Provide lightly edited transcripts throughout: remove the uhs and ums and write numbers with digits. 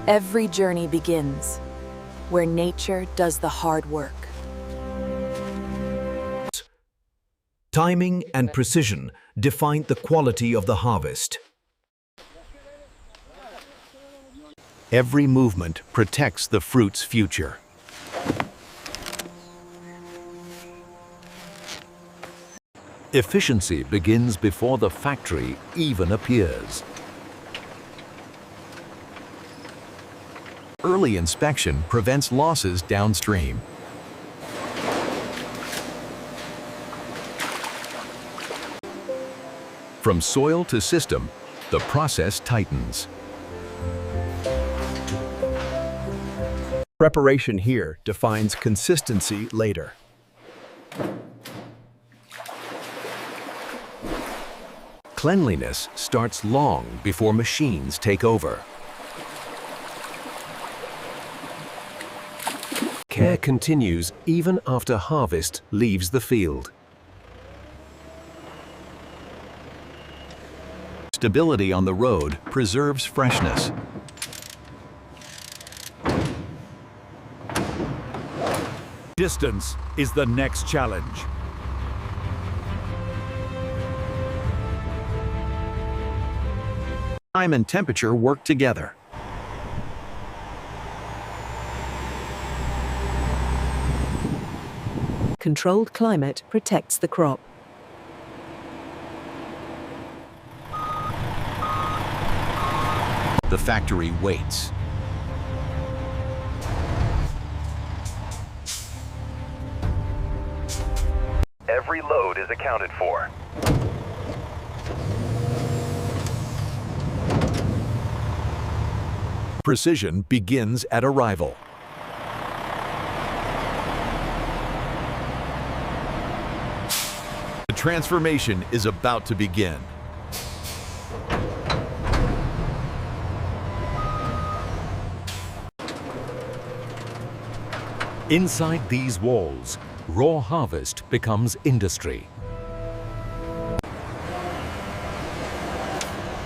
Every journey begins where nature does the hard work. Timing and precision define the quality of the harvest. Every movement protects the fruit's future. Efficiency begins before the factory even appears. Early inspection prevents losses downstream. From soil to system, the process tightens. Preparation here defines consistency later. Cleanliness starts long before machines take over. Care continues even after harvest leaves the field. Stability on the road preserves freshness. Distance is the next challenge. Time and temperature work together. Controlled climate protects the crop. The factory waits. Every load is accounted for. Precision begins at arrival. The transformation is about to begin. Inside these walls, raw harvest becomes industry.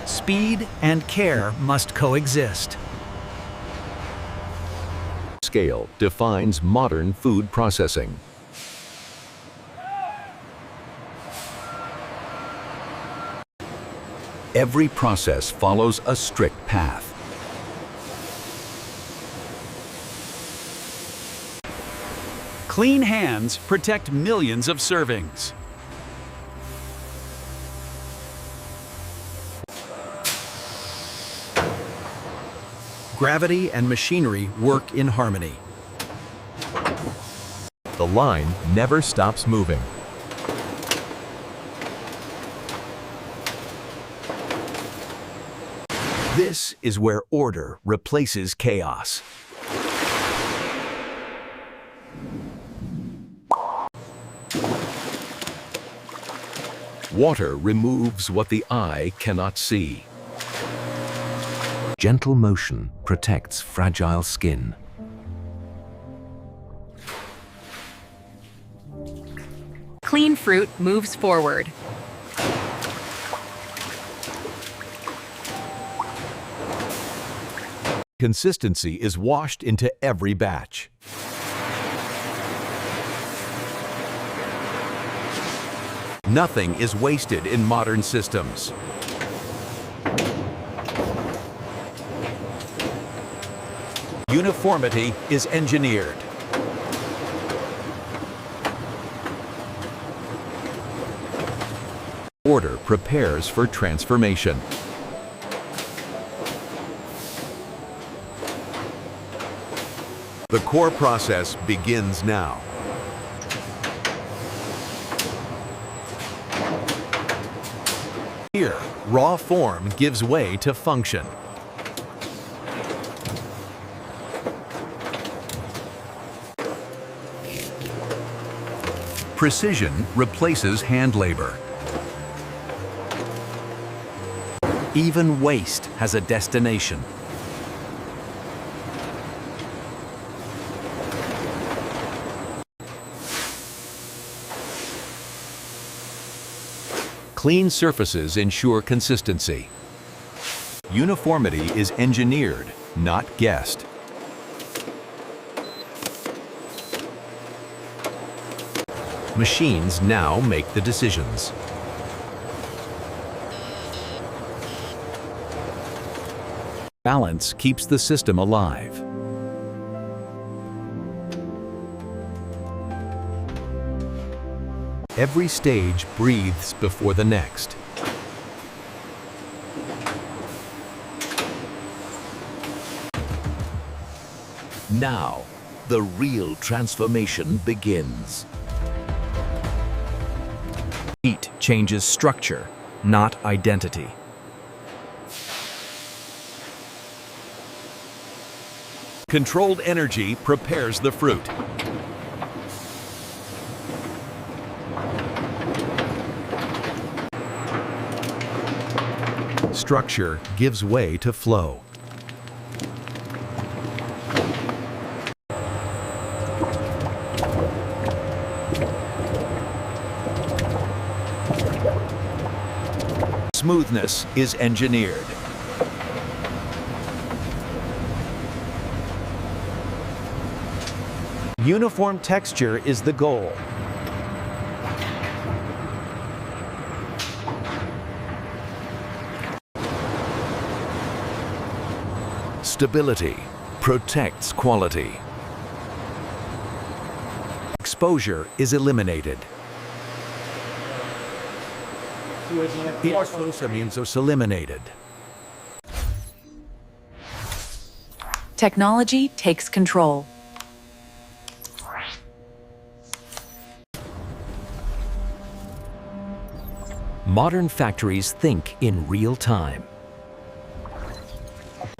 Speed and care must coexist. Scale defines modern food processing. Every process follows a strict path. Clean hands protect millions of servings. Gravity and machinery work in harmony. The line never stops moving. This is where order replaces chaos. Water removes what the eye cannot see. Gentle motion protects fragile skin. Clean fruit moves forward. Consistency is washed into every batch. Nothing is wasted in modern systems. Uniformity is engineered. Order prepares for transformation. The core process begins now. Here, raw form gives way to function. Precision replaces hand labor. Even waste has a destination. Clean surfaces ensure consistency. Uniformity is engineered not guessed. Machines now make the decisions. Balance keeps the system alive. Every stage breathes before the next. Now, the real transformation begins. Heat changes structure, not identity. Controlled energy prepares the fruit. Structure gives way to flow. Smoothness is engineered. Uniform texture is the goal. Stability protects quality. Exposure is eliminated. Is eliminated. Technology takes control. Modern factories think in real time.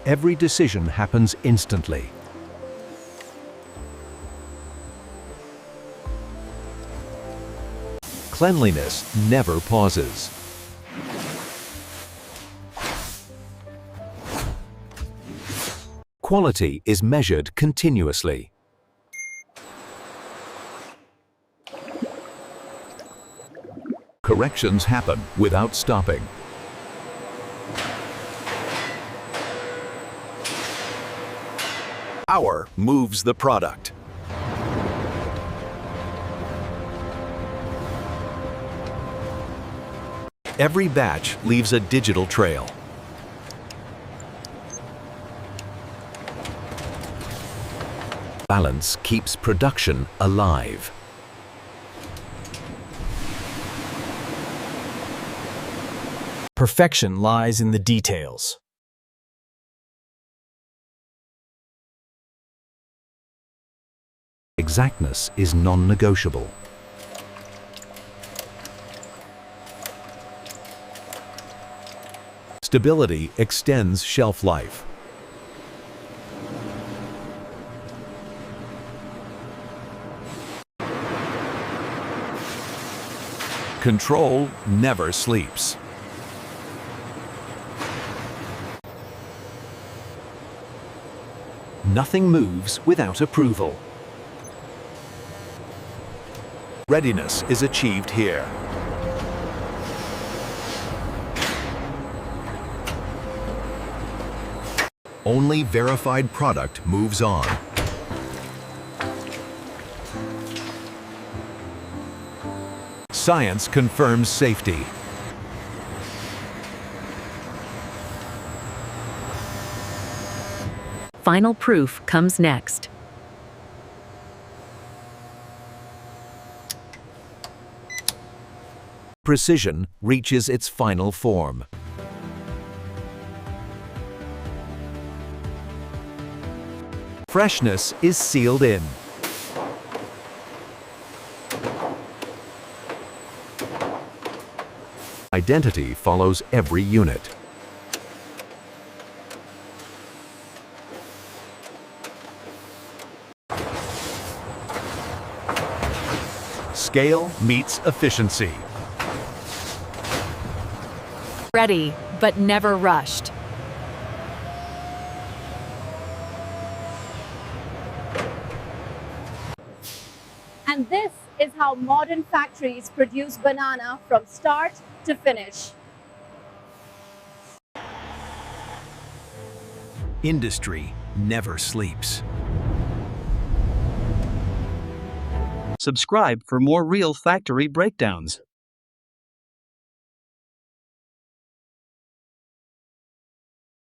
Every decision happens instantly. Cleanliness never pauses. Quality is measured continuously. Corrections happen without stopping. Power moves the product. Every batch leaves a digital trail. Balance keeps production alive. Perfection lies in the details. Exactness is non-negotiable. Stability extends shelf life. Control never sleeps. Nothing moves without approval. Readiness is achieved here. Only verified product moves on. Science confirms safety. Final proof comes next. Precision reaches its final form. Freshness is sealed in. Identity follows every unit. Scale meets efficiency. Ready, but never rushed. And this is how modern factories produce banana from start to finish. Industry never sleeps. Subscribe for more real factory breakdowns.